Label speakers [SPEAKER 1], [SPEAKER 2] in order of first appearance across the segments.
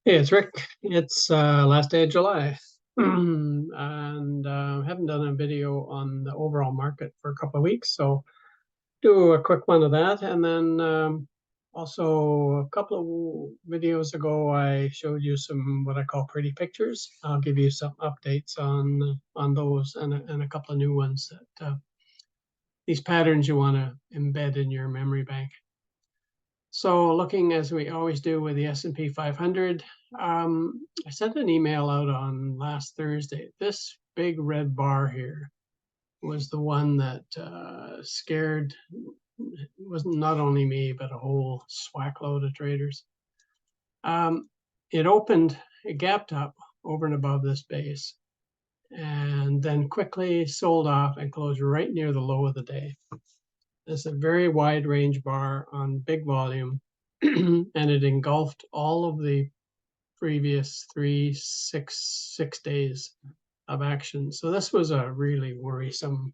[SPEAKER 1] Hey, it's Rick. It's last day of July, and haven't done a video on the overall market for a couple of weeks, so do a quick one of that, and then also a couple of videos ago, I showed you some what I call pretty pictures. I'll give you some updates on those and a couple of new ones that these patterns you want to embed in your memory bank. So looking as we always do with the S&P 500, I sent an email out on last Thursday. This big red bar here was the one that scared, wasn't not only me, but a whole swack load of traders. It opened, it gapped up over and above this base, and then quickly sold off and closed right near the low of the day. It's a very wide range bar on big volume, and it engulfed all of the previous six days of action. So this was a really worrisome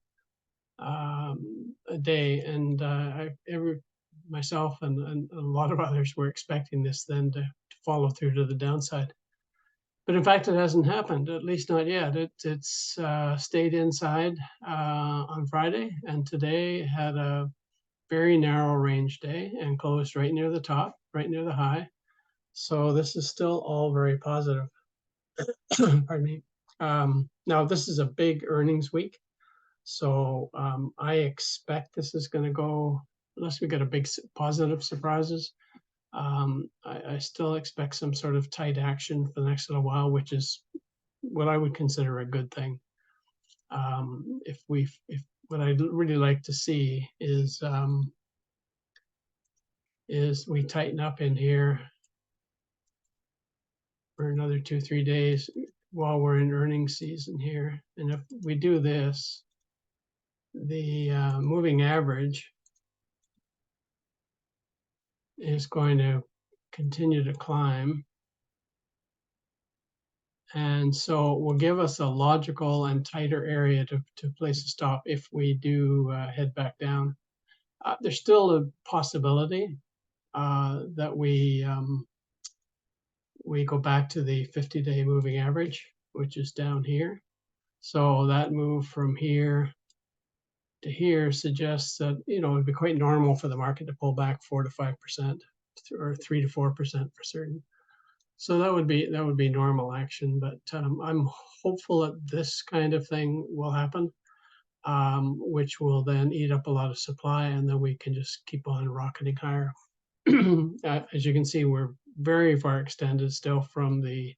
[SPEAKER 1] day, and myself and a lot of others were expecting this then to follow through to the downside. But in fact, it hasn't happened, at least not yet. It's stayed inside on Friday, and today had a very narrow range day and closed right near the top, right near the high. So this is still all very positive. Pardon me. Now this is a big earnings week, so I expect this is going to go, unless we get a big positive surprises. I still expect some sort of tight action for the next little while, which is what I would consider a good thing. If what I'd really like to see is we tighten up in here for another 2-3 days while we're in earnings season here. And if we do this, the moving average is going to continue to climb. And so it will give us a logical and tighter area to place a stop if we do head back down. There's still a possibility that we go back to the 50-day moving average, which is down here. So that move from here to here suggests that, it'd be quite normal for the market to pull back 4 to 5% or 3 to 4% for certain. So that would be normal action, but I'm hopeful that this kind of thing will happen, which will then eat up a lot of supply, and then we can just keep on rocketing higher. As you can see, we're very far extended still from the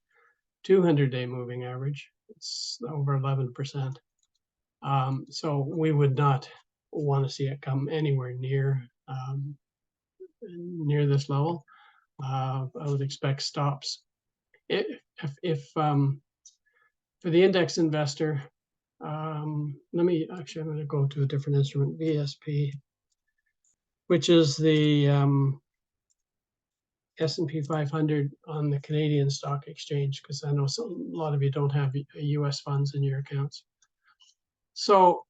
[SPEAKER 1] 200-day moving average. It's over 11%. So we would not want to see it come anywhere near this level. I would expect stops. If for the index investor, I'm going to go to a different instrument, VSP, which is the S&P 500 on the Canadian Stock Exchange, because I know a lot of you don't have US funds in your accounts. So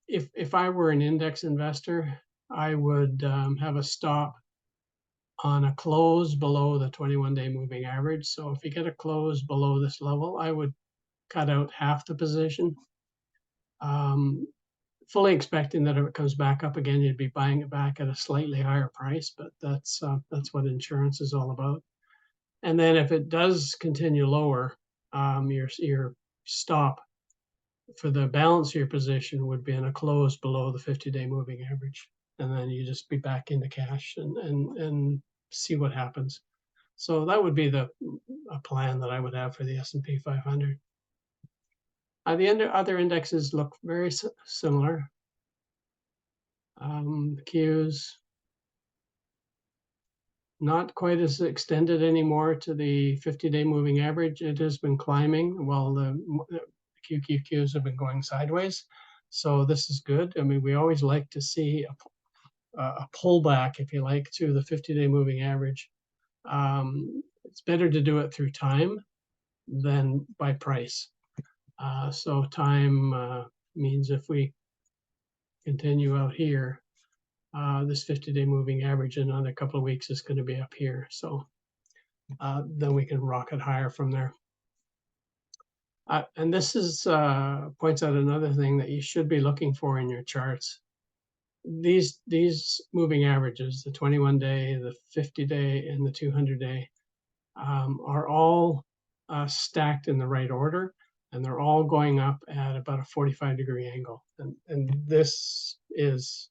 [SPEAKER 1] if I were an index investor, I would have a stop on a close below the 21-day moving average. So if you get a close below this level, I would cut out half the position, fully expecting that if it comes back up again, you'd be buying it back at a slightly higher price. But that's what insurance is all about. And then if it does continue lower, your stop for the balance of your position would be in a close below the 50-day moving average, and then you just be back into cash and see what happens. So that would be a plan that I would have for the S&P 500. The other indexes look very similar. The Qs not quite as extended anymore to the 50-day moving average. It has been climbing while the QQQs have been going sideways. So this is good. I mean, we always like to see a pullback, if you like, to the 50-day moving average. It's better to do it through time than by price. So time means if we continue out here, this 50-day moving average in another couple of weeks is going to be up here. So then we can rocket higher from there. And this is points out another thing that you should be looking for in your charts. These moving averages, the 21-day, the 50-day, and the 200-day, are all stacked in the right order, and they're all going up at about a 45-degree angle. And this is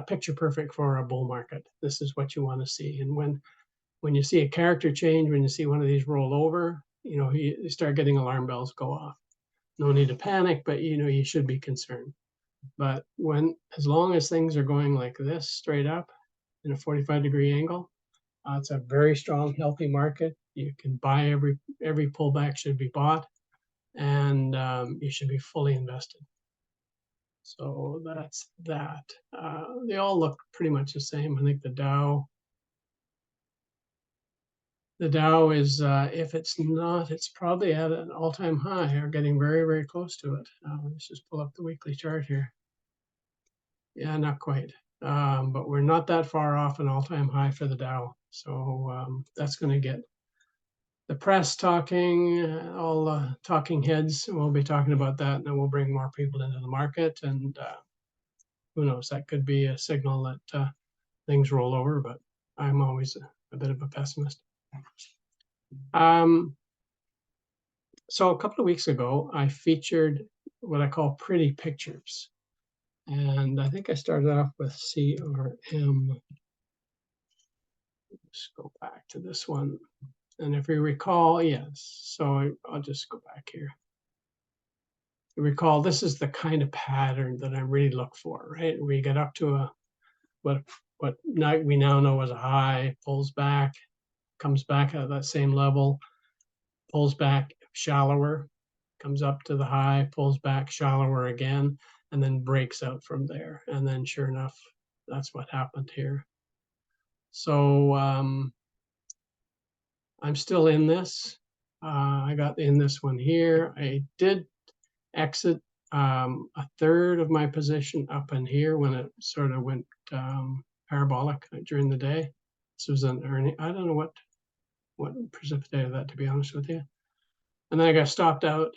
[SPEAKER 1] picture perfect for a bull market. This is what you want to see. And when you see a character change, when you see one of these roll over, you start getting alarm bells go off. No need to panic, but you should be concerned. But as long as things are going like this, straight up in a 45-degree angle, it's a very strong, healthy market. You can buy every pullback should be bought, and you should be fully invested. So that's that. They all look pretty much the same. I think the Dow is, if it's not, it's probably at an all-time high or getting very, very close to it. Let's just pull up the weekly chart here. Yeah, not quite. But we're not that far off an all-time high for the Dow. So that's going to get the press talking, all the talking heads. We'll be talking about that, and then we'll bring more people into the market. And who knows, that could be a signal that things roll over, but I'm always a bit of a pessimist. So a couple of weeks ago, I featured what I call pretty pictures. And I think I started off with CRM. Let's go back to this one. And if you recall, yes, so I'll just go back here. You recall, this is the kind of pattern that I really look for, right? We get up to what we now know as a high, pulls back, comes back at that same level, pulls back shallower, comes up to the high, pulls back shallower again, and then breaks out from there. And then sure enough, that's what happened here. So I'm still in this. I got in this one here. I did exit a third of my position up in here when it sort of went parabolic during the day. This was an earning. I don't know what precipitated that, to be honest with you. And then I got stopped out,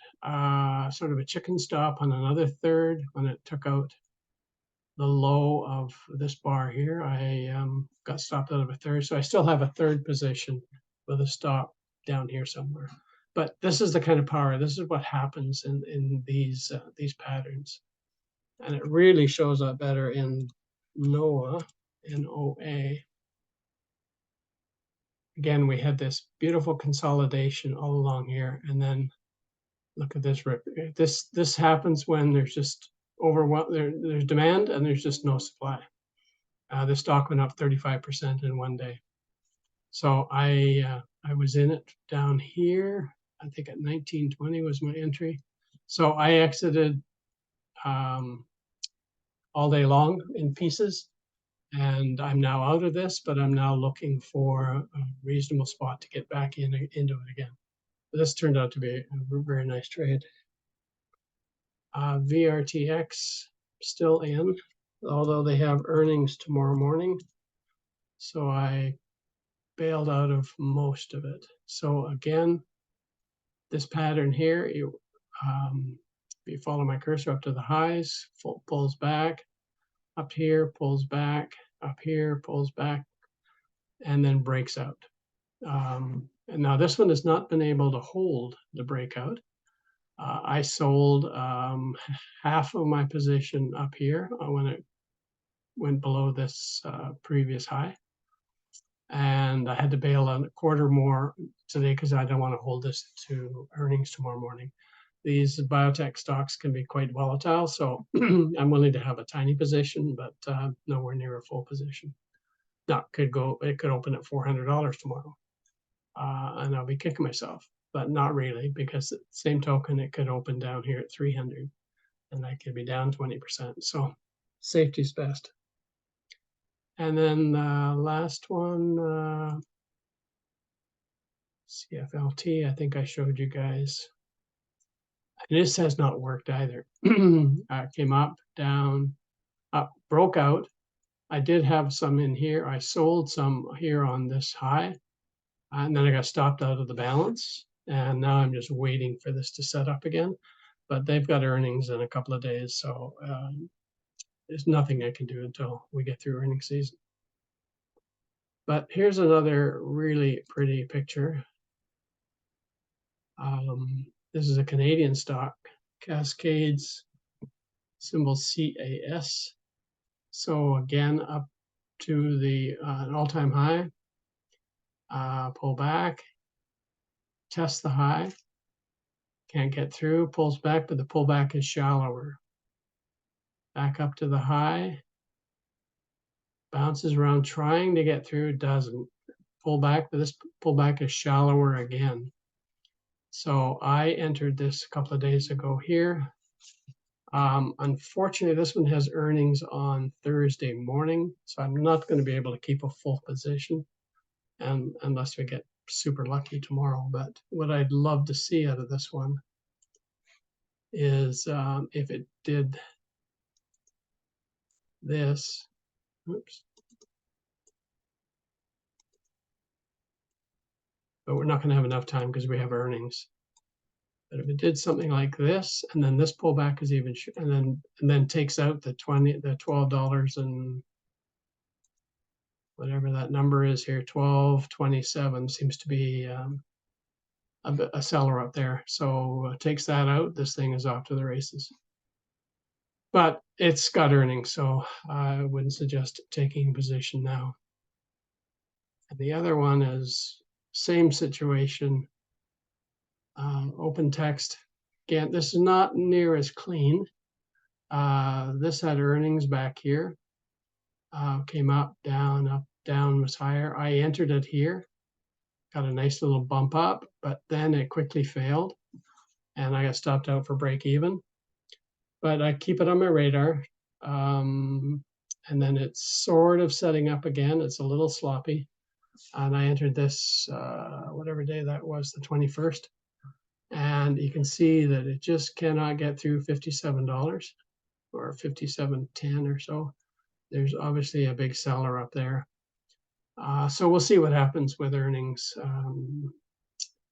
[SPEAKER 1] sort of a chicken stop on another third when it took out the low of this bar here. I got stopped out of a third. So I still have a third position with a stop down here somewhere. But this is the kind of power. This is what happens in these patterns. And it really shows up better in NOA, N-O-A. Again, we had this beautiful consolidation all along here, and then look at this rip. This happens when there's just there's demand and there's just no supply. The stock went up 35% in one day. So I was in it down here. I think at 1920 was my entry. So I exited all day long in pieces. And I'm now out of this, but I'm now looking for a reasonable spot to get back into it again. But this turned out to be a very nice trade. VRTX still in, although they have earnings tomorrow morning. So I bailed out of most of it. So again, this pattern here, if you follow my cursor up to the highs, pulls back, up here, pulls back, up here, pulls back, and then breaks out. And now this one has not been able to hold the breakout. I sold half of my position up here when it went below this previous high. And I had to bail out a quarter more today because I don't want to hold this to earnings tomorrow morning. These biotech stocks can be quite volatile, so I'm willing to have a tiny position, but nowhere near a full position. Now, it could open at $400 tomorrow, and I'll be kicking myself, but not really, because at the same token, it could open down here at 300, and I could be down 20%. So safety's best. And then last one, CFLT, I think I showed you guys. And this has not worked either. Came up, down, up, broke out, I did have some in here. I sold some here on this high, and then I got stopped out of the balance. And now I'm just waiting for this to set up again. But they've got earnings in a couple of days, so there's nothing I can do until we get through earnings season. But here's another really pretty picture. This is a Canadian stock, Cascades, symbol CAS. So again, up to the an all-time high, pull back, test the high, can't get through, pulls back, but the pullback is shallower. Back up to the high, bounces around trying to get through, doesn't. Pull back, but this pullback is shallower again. So I entered this a couple of days ago here. Unfortunately, this one has earnings on Thursday morning, so I'm not going to be able to keep a full position unless we get super lucky tomorrow. But what I'd love to see out of this one is if it did this, oops. But we're not going to have enough time because we have earnings. But if it did something like this, and then this pullback is even, and then takes out the $12 and whatever that number is here, 12.27 seems to be a seller up there. So takes that out, this thing is off to the races. But it's got earnings, so I wouldn't suggest taking a position now. And the other one is same situation, open text. Again, this is not near as clean. This had earnings back here, came up, down, was higher. I entered it here, got a nice little bump up, but then it quickly failed and I got stopped out for break even. But I keep it on my radar. And then it's sort of setting up again. It's a little sloppy. And I entered this, whatever day that was, the 21st. And you can see that it just cannot get through $57 or $57.10 or so. There's obviously a big seller up there. So we'll see what happens with earnings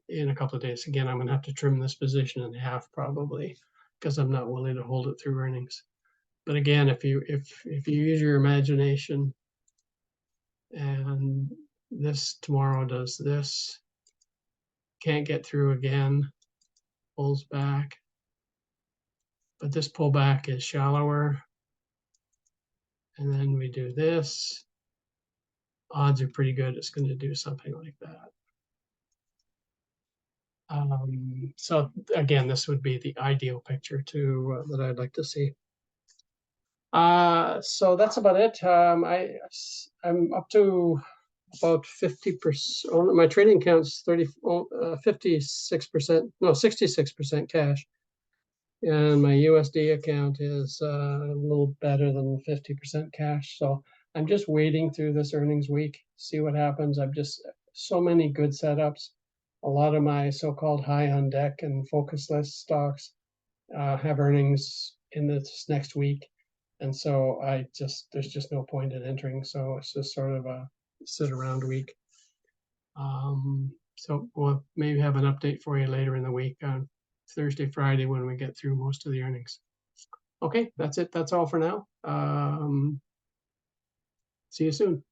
[SPEAKER 1] in a couple of days. Again, I'm going to have to trim this position in half probably because I'm not willing to hold it through earnings. But again, if you use your imagination and this tomorrow does this, can't get through again, pulls back, but this pullback is shallower. And then we do this, odds are pretty good it's going to do something like that. So again, this would be the ideal picture to that I'd like to see. So that's about it. I'm up to about 50%. My trading account's 56%, no, 66% cash. And my USD account is a little better than 50% cash. So I'm just waiting through this earnings week, see what happens. I've just so many good setups. A lot of my so-called high on deck and focus list stocks have earnings in this next week. And so there's just no point in entering. So it's just sort of a sit around week. So we'll maybe have an update for you later in the week on Thursday, Friday, when we get through most of the earnings. Okay, that's it. That's all for now. See you soon.